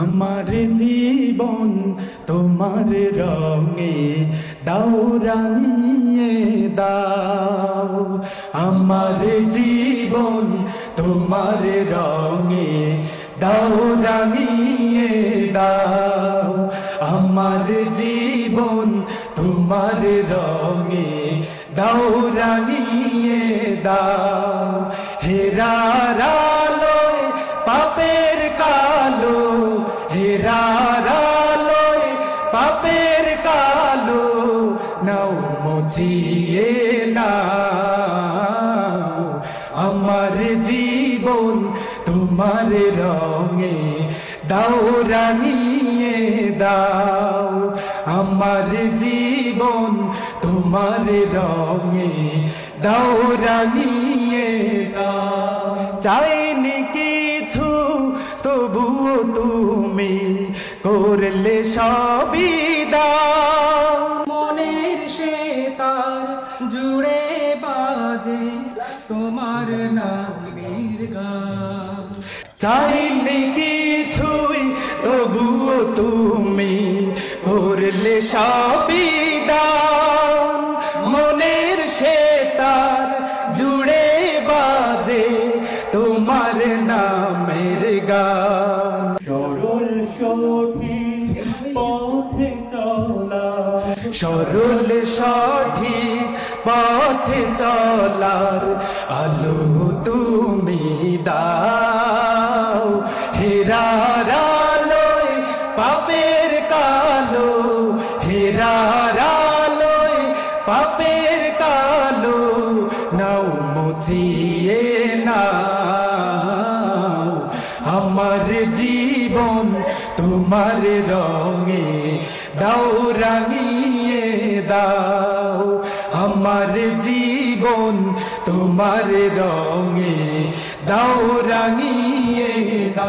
আমার জীবন তোমার রঙে দাও রাঙিয়ে দাও। আমার জীবন তোমার রঙে দাও রাঙিয়ে দাও। আমার জীবন তোমার রঙে দাও রাঙিয়ে দাও। হেরার আলোয় পাপের কালো, হেরার আলোয় পাপের কালো নাও মুছিয়ে নাও। আমার জীবন তোমার রঙে দাও রাঙিয়ে দাও। আমার জীবন তোমার রঙে দাও রাঙিয়ে দাও। চাইনি কিছু তবুও তুমি করলে সবই দাও। মনের সে তার জুড়ে বাজে তোমার নামের গান। চাইনি কিছুই তবুও তুমি করলে সবই দান। মনের সে তার জুড়ে বাজে তোমার নামের গান। সরল সঠিক পথে চলা, সরল সঠিক পথে চলার আলো তুমি দাও। হেরার আলোয় পাপের কালো, হেরার আলোয় পাপের কালো নাও মুছিয়ে নাও। আমার জীবন তোমার রঙে দাও রাঙিয়ে দাও। আমার জীবন তোমার রঙে দাও রাঙিয়ে দাও।